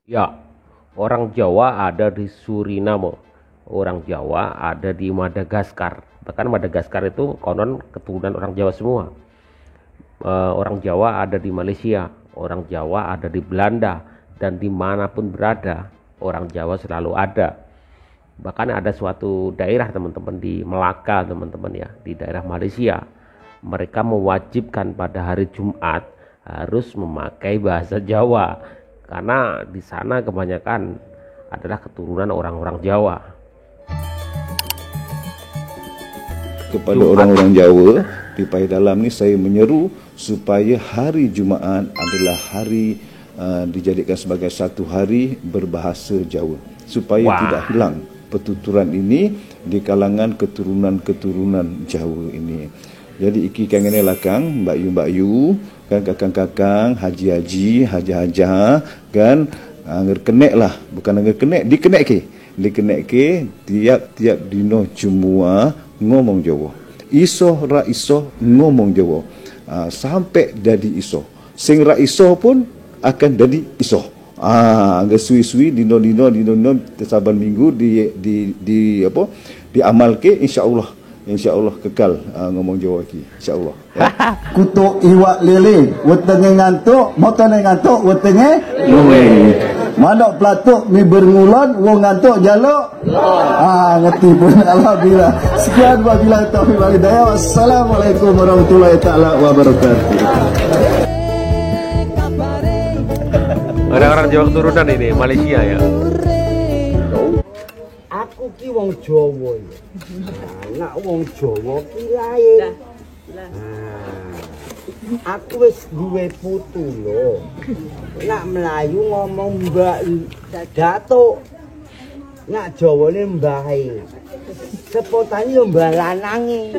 Ya, orang Jawa ada di Suriname, orang Jawa ada di Madagaskar. Bahkan Madagaskar itu konon keturunan orang Jawa semua. Orang Jawa ada di Malaysia, orang Jawa ada di Belanda, dan dimanapun berada, orang Jawa selalu ada. Bahkan ada suatu daerah teman-teman di Melaka teman-teman ya, di daerah Malaysia. Mereka mewajibkan pada hari Jumat harus memakai bahasa Jawa. Karena di sana kebanyakan adalah keturunan orang-orang Jawa. Kepada orang-orang Jawa di Pai Dalam ni saya menyeru supaya hari Jumaat adalah hari dijadikan sebagai satu hari berbahasa Jawa supaya tidak hilang pertuturan ini di kalangan keturunan-keturunan Jawa ini. Jadi iki kangen lakang, Mbak Yu, kan kakang-kakang, haji-haji, haja-haja, kan ngerkenek lah, bukan ngerkenek, dikenek ke tiap-tiap dino Jumua ngomong Jawa. Iso ra iso ngomong Jawa. Sampai jadi iso. Sing ra iso pun akan jadi iso. Angga suwi-suwi dino saban minggu di apa? Diamal ke insyaallah kekal ngomong Jawa ki insyaallah ya. Kutuk iwak lele wetenge ngantuk motone ngantuk wetenge luwe manuk pelatuk mi berngulon wong ngantuk jaluk ngerti pun. Alhamdulillah. Sekian wabillahi taufiq wal hidayah. Wassalamualaikum warahmatullahi taala wabarakatuh. Orang-orang Jawa keturunan ini Malaysia ya. Aku ki wong Jawa ya. Anak wong Jawa ki lair. Aku wis duwe putu lho. Nak Melayu ngomong Mbak Datuk. Nak Jawane mbahe. Sepotane yo mbah lanange.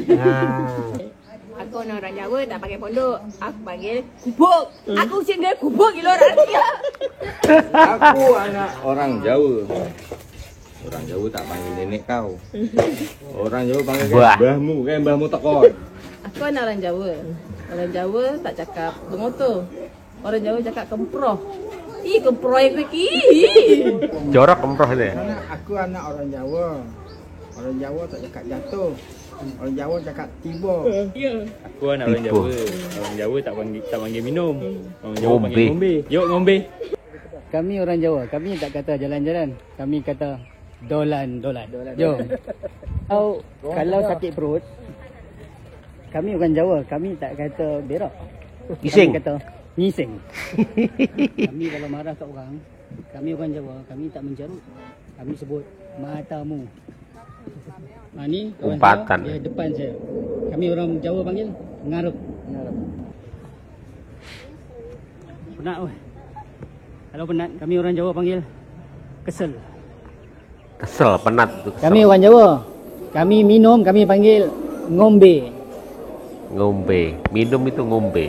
Aku orang Jawa tak pakai pondok, aku panggil gubuk. Aku singgah gubuk gila dia. Aku anak orang Jawa. Orang Jawa tak panggil nenek kau. Orang Jawa panggil mbahmu, kayak mbahmu tekon. Aku anak orang Jawa. Orang Jawa tak cakap bermotor. Orang Jawa cakap kemproh. Kemproh yang kiki. Jorok kemproh ini. Aku anak orang Jawa. Orang Jawa tak cakap jatuh. Orang Jawa cakap tiba. Aku anak orang Jawa. Orang Jawa tak panggil minum. Orang Jawa panggil ngombe. Yuk ngombe. Kami orang Jawa, kami tak kata jalan-jalan. Kami kata dolan. Jom. Kalau sakit perut, kami orang Jawa, kami tak kata berak. Ngising. Kami kata ngising. Kami kalau marah kat orang, kami orang Jawa, kami tak menjarut. Kami sebut matamu. Ni Umpatan. Dia depan saya. Kami orang Jawa panggil ngarep. Penat weh. Kalau penat, kami orang Jawa panggil kesel. Kesel, penat itu kesel. Kami orang Jawa. Kami minum, kami panggil ngombe. Ngombe, minum itu ngombe.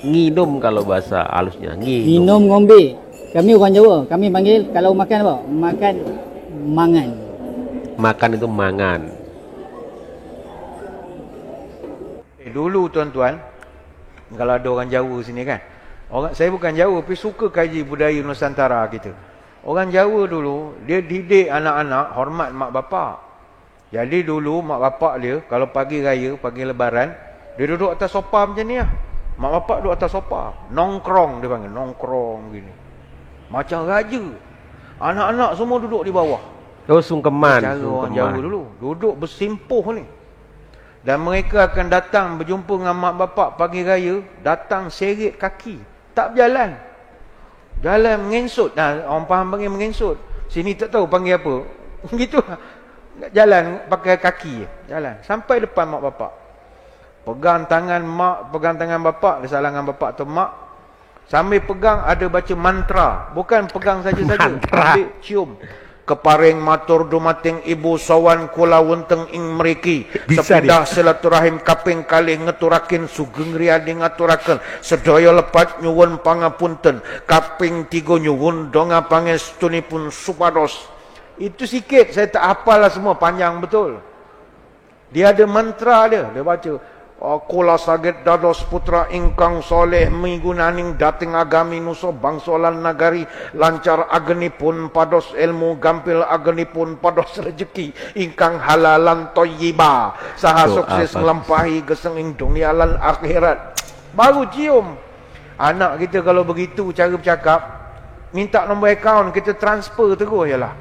Nginum kalau bahasa halusnya, Minum ngombe. Kami orang Jawa, kami panggil kalau makan apa? Makan mangan. Makan itu mangan. Dulu tuan-tuan, kalau ada orang Jawa sini kan, saya bukan Jawa tapi suka kaji budaya Nusantara kita. Orang Jawa dulu dia didik anak-anak hormat mak bapak. Jadi dulu mak bapak dia kalau pagi raya, pagi lebaran, dia duduk atas sofa macam ni lah. Mak bapak duduk atas sofa, nongkrong dia panggil, nongkrong gini. Macam raja. Anak-anak semua duduk di bawah. Sungkeman. Cara orang Jawa dulu duduk bersimpuh ni. Dan mereka akan datang berjumpa dengan mak bapak pagi raya, datang seret kaki, tak berjalan. Jalan menginsut. Orang faham panggil menginsut. Sini tak tahu panggil apa. Gitu. Jalan pakai kaki, jalan sampai depan mak bapak. Pegang tangan mak, pegang tangan bapak, dia salangan bapak tu mak. Sambil pegang ada baca mantra, bukan pegang saja-saja. Ambil cium. Keparing matur dumating ibu sawan kula wenteng ing mriki sepedah silaturahim kaping kalih ngeturaken sugeng riyadi ngaturaken sedaya lepat nyuwun pangapunten kaping 3 nyuwun donga pangestunipun supados. Itu sikit, saya tak hafal lah semua, panjang betul. Dia ada mantra dia baca. Kula saged dados putra ingkang soleh migunaning dating agami nusa bangsa lan nagari, lancar agenipun pados ilmu, gampil agenipun pados rejeki ingkang halalan thayyibah, saha sukses nglampahi gesenging dunia lan akhirat. Baru cium. Anak kita kalau begitu cara bercakap, minta nombor akaun, kita transfer terus je lah.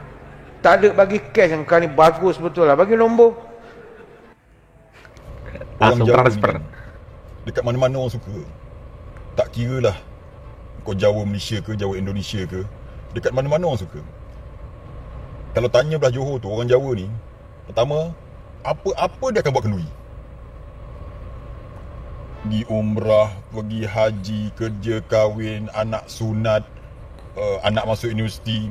Tak ada bagi cash yang kali bagus betul lah. Bagi nombor. Langsung transfer. Dekat mana-mana orang suka. Tak kira lah kau Jawa Malaysia ke, Jawa Indonesia ke, dekat mana-mana orang suka. Kalau tanya belah Johor tu, orang Jawa ni, pertama, apa dia akan buat kenduri? Pergi umrah, pergi haji, kerja, kahwin, anak sunat, anak masuk universiti.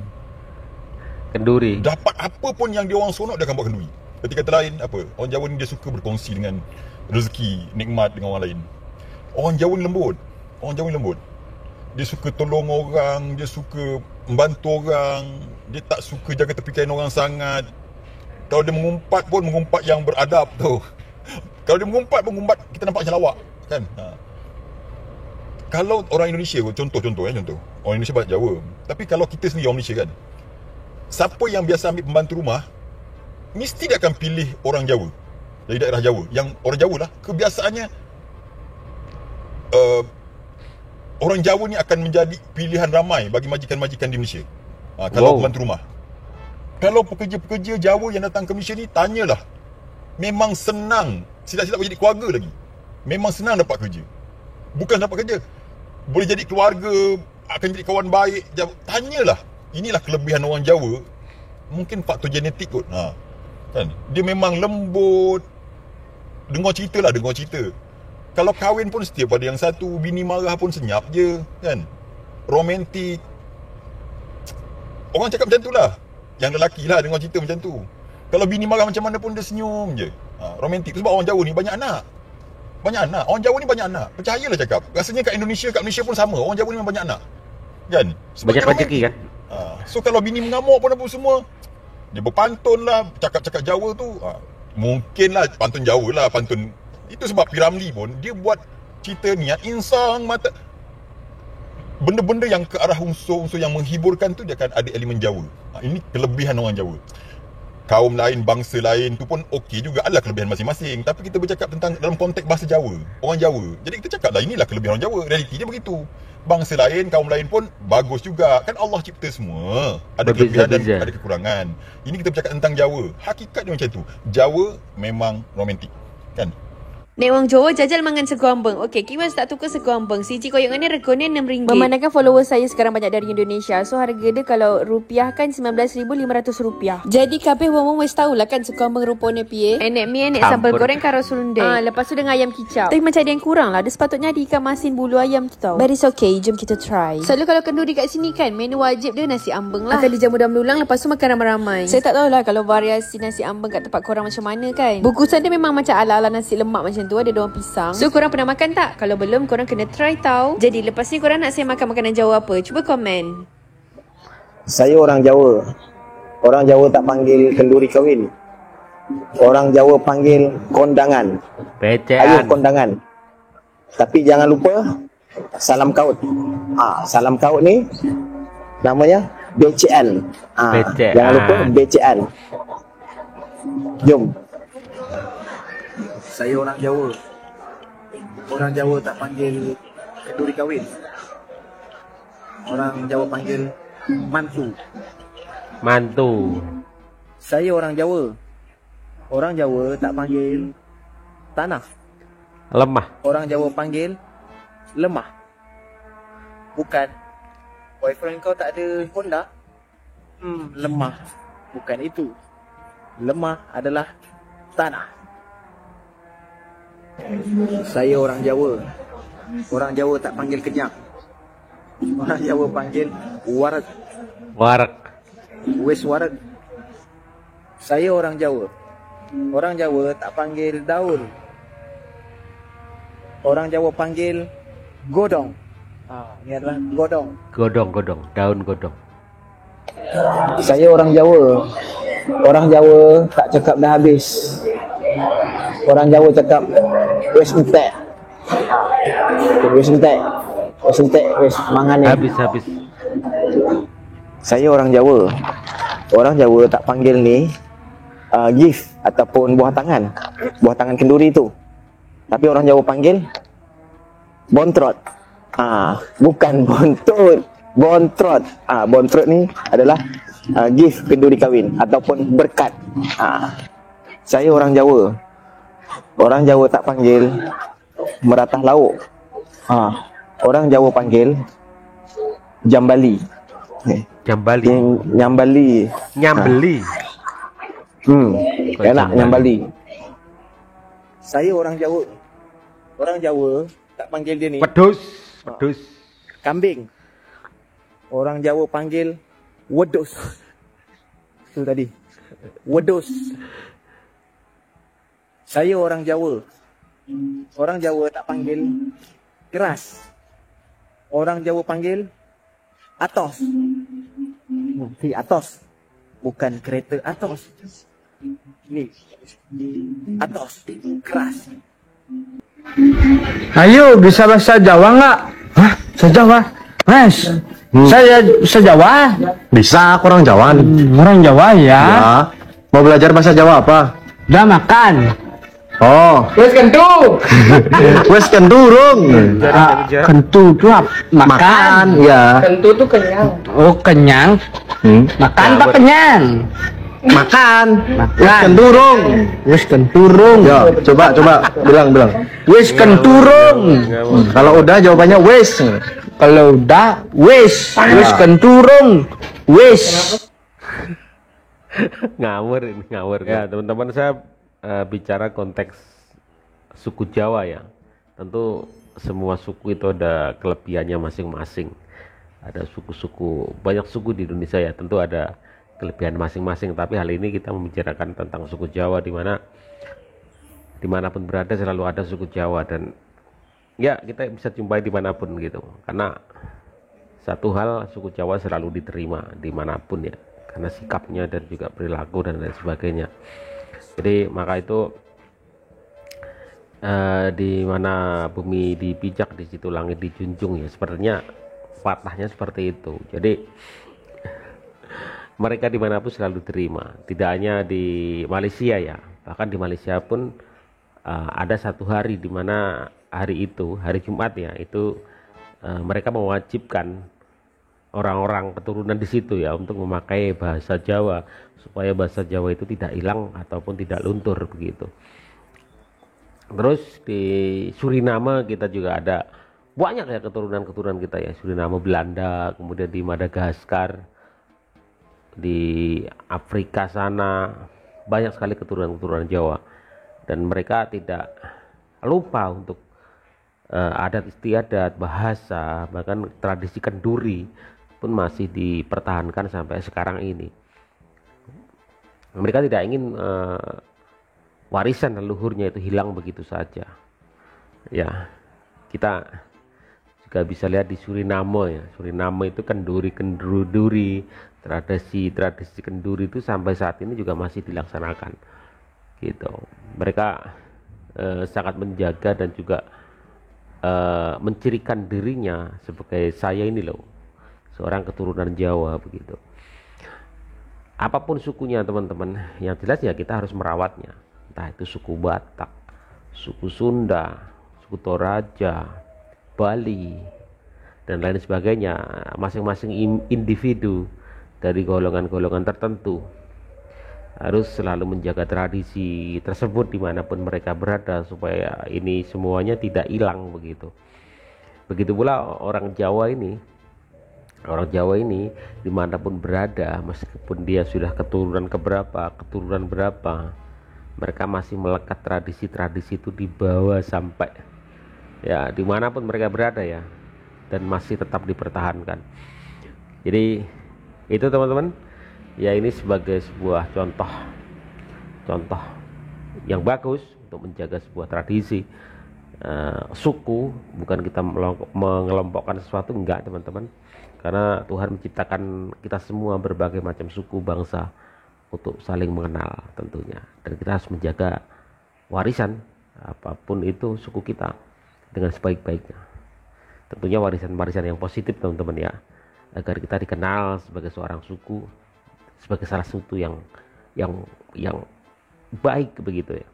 Kenduri. Dapat apa pun yang dia orang sonok, dia akan buat kenduri. Berarti kata lain, apa? Orang Jawa ni dia suka berkongsi dengan rezeki, nikmat dengan orang lain. Orang Jawa ni lembut. Orang Jawa ni lembut. Dia suka tolong orang, dia suka membantu orang, dia tak suka jaga tepi kain orang sangat. Kalau dia mengumpat pun mengumpat yang beradab tu. Kalau dia mengumpat kita nampak macam lawak, kan? Kalau orang Indonesia, contoh. Orang Indonesia banyak Jawa. Tapi kalau kita sendiri orang Malaysia kan, siapa yang biasa ambil pembantu rumah, mesti dia akan pilih orang Jawa. Dari daerah Jawa. Yang orang Jawa lah, kebiasaannya orang Jawa ni akan menjadi pilihan ramai bagi majikan-majikan di Malaysia. Kalau pembantu rumah. Kalau pekerja-pekerja Jawa yang datang ke Malaysia ni, tanyalah. Memang senang. Silap-silap boleh jadi keluarga lagi. Memang senang dapat kerja. Bukan dapat kerja, boleh jadi keluarga, akan jadi kawan baik. Tanyalah. Inilah kelebihan orang Jawa. Mungkin faktor genetik kot. Kan? Dia memang lembut. Dengar cerita. Kalau kahwin pun setia pada yang satu. Bini marah pun senyap je, kan? Romantik. Orang cakap macam tu lah. Yang lelaki lah dengar cerita macam tu. Kalau bini marah macam mana pun dia senyum je. Romantik. Sebab orang Jawa ni banyak anak. Orang Jawa ni banyak anak. Percayalah cakap. Rasanya kat Malaysia pun sama. Orang Jawa ni memang banyak anak, kan? Sebab banyak rezeki kan? So kalau bini mengamuk pun apa semua, dia berpantun lah. Cakap-cakap Jawa tu, mungkin lah pantun Jawa lah. Pantun. Itu sebab P.Ramlee pun dia buat cerita ni insang mata. Benda-benda yang ke arah unsur-unsur yang menghiburkan tu, dia akan ada elemen Jawa. Ini kelebihan orang Jawa. Kaum lain, bangsa lain tu pun okey juga, adalah kelebihan masing-masing. Tapi kita bercakap tentang dalam konteks bahasa Jawa, orang Jawa. Jadi kita cakap lah, inilah kelebihan orang Jawa. Realiti dia begitu. Bangsa lain, kaum lain pun bagus juga. Kan Allah cipta semua. Ada kelebihan dan ada kekurangan. Ini kita bercakap tentang Jawa. Hakikat dia macam tu. Jawa memang romantik, kan? Nek wong Jawa jajal mangan sego ambeng. Okey, kiwas tak tukar sego ambeng. Siji koyok ni regone RM6. Memandangkan followers saya sekarang banyak dari Indonesia. So harga dia kalau rupiah kan RM19,500. Jadi kabeh wong wis tahulah kan sego ambeng rupane piye. Enek mie, enek sambal goreng karo serundeng. Lepas tu dengan ayam kicap. Tapi macam ada yang kurang lah. Dia sepatutnya ada ikan masin bulu ayam tu tau. But it's okay, jom kita try. Selalu kalau kenduri kat sini kan, menu wajib dia nasi ambeng lah. Akan dijamu dalam lulang, lepas tu makan ramai-ramai. Saya tak tahulah kalau variasi nasi ambeng kat tempat korang macam mana kan. Bungkusan dia memang macam ala-ala nasi lemak macam tu, ada daun pisang. So korang pernah makan tak? Kalau belum, korang kena try tau. Jadi lepas ni korang nak saya makan makanan Jawa apa? Cuba komen. Saya orang Jawa. Orang Jawa tak panggil kenduri kahwin. Orang Jawa panggil kondangan. Ayuh kondangan. Tapi jangan lupa salam kaut. Salam kaut ni namanya BCN. Jangan lupa BCN. Jom. Saya orang Jawa. Orang Jawa tak panggil kenduri kahwin. Orang Jawa panggil mantu. Saya orang Jawa. Orang Jawa tak panggil tanah. Lemah. Orang Jawa panggil lemah. Bukan. Boyfriend kau tak ada Honda? Lemah. Bukan itu. Lemah adalah tanah. Saya orang Jawa. Orang Jawa tak panggil kenyang. Orang Jawa panggil warak. Wes warak. Saya orang Jawa. Orang Jawa tak panggil daun. Orang Jawa panggil godong. Ini adalah godong. Godong, daun godong. Saya orang Jawa. Orang Jawa tak cakap dah habis. Orang Jawa cakap wes entek. Wes entek. Wes entek, wes mangan ni. Habis. Saya orang Jawa. Orang Jawa tak panggil ni gift ataupun buah tangan. Buah tangan kenduri tu. Tapi orang Jawa panggil bontrot. Bukan bontot, bontrot. Bontrot ni adalah gift kenduri kahwin ataupun berkat. Saya orang Jawa. Orang Jawa tak panggil meratah lauk. Orang Jawa panggil jambali. Nyambali. Enak nyambali. Saya orang Jawa. Orang Jawa tak panggil dia ni Pedus. kambing. Orang Jawa panggil wedus. Tu tadi. Wedus. Saya orang Jawa. Orang Jawa tak panggil keras. Orang Jawa panggil atos. Atos. Bukan kereta atos. Ni. Atos. Keras. Ayo, bisa bahasa Jawa enggak? Hah? Bahasa Jawa? Mas, saya bahasa Jawa. Bisa, aku orang Jawa. Orang Jawa ya. Mau belajar bahasa Jawa apa? Udah makan. Oh. Wes kentu. Wes kenturung. Kentu itu makan. Ya. Kentu tuh kenyang. Oh, kenyang. Makan apa kenyang? Makan. Wes kenturung. Wes kenturung. Yo, coba bilang. Wes kenturung. Kalau udah jawabannya wes. Kalau udah wes. Wes kenturung. Wes. ngawur ya teman-teman. Saya bicara konteks suku Jawa ya. Tentu semua suku itu ada kelebihannya masing-masing. Ada suku-suku, banyak suku di Indonesia ya, tentu ada kelebihan masing-masing. Tapi hal ini kita membicarakan tentang suku Jawa, di mana dimanapun berada selalu ada suku Jawa, dan ya kita bisa jumpai dimanapun gitu. Karena satu hal, suku Jawa selalu diterima dimanapun ya, karena sikapnya dan juga perilaku dan lain sebagainya. Jadi maka itu di mana bumi dipijak di situ langit dijunjung ya, sepertinya patahnya seperti itu. Jadi mereka dimanapun selalu terima, tidak hanya di Malaysia ya, bahkan di Malaysia pun ada satu hari di mana hari itu, hari Jumat ya, itu mereka mewajibkan orang-orang keturunan di situ ya untuk memakai bahasa Jawa, supaya bahasa Jawa itu tidak hilang ataupun tidak luntur begitu. Terus di Suriname kita juga ada banyak ya keturunan kita ya, Suriname Belanda, kemudian di Madagaskar, di Afrika sana banyak sekali keturunan Jawa, dan mereka tidak lupa untuk adat istiadat, bahasa, bahkan tradisi kenduri pun masih dipertahankan sampai sekarang ini. Mereka tidak ingin warisan leluhurnya itu hilang begitu saja ya. Kita juga bisa lihat di Suriname ya, Suriname itu kenduri tradisi kenduri itu sampai saat ini juga masih dilaksanakan gitu. Mereka sangat menjaga dan juga mencirikan dirinya sebagai saya ini loh, seorang keturunan Jawa begitu. Apapun sukunya teman-teman, yang jelas ya kita harus merawatnya. Entah itu suku Batak, suku Sunda, suku Toraja, Bali, dan lain sebagainya. Masing-masing individu dari golongan-golongan tertentu harus selalu menjaga tradisi tersebut dimanapun mereka berada, supaya ini semuanya tidak hilang begitu. Begitu pula orang Jawa ini dimanapun berada, meskipun dia sudah keturunan berapa, mereka masih melekat tradisi-tradisi itu dibawa sampai ya dimanapun mereka berada ya, dan masih tetap dipertahankan. Jadi itu teman-teman ya, ini sebagai sebuah contoh yang bagus untuk menjaga sebuah tradisi suku. Bukan kita mengelompokkan sesuatu, enggak teman-teman, karena Tuhan menciptakan kita semua berbagai macam suku bangsa untuk saling mengenal tentunya, dan kita harus menjaga warisan apapun itu suku kita dengan sebaik-baiknya. Tentunya warisan-warisan yang positif teman-teman ya, agar kita dikenal sebagai seorang suku, sebagai salah satu yang baik begitu ya.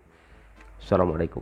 Assalamualaikum.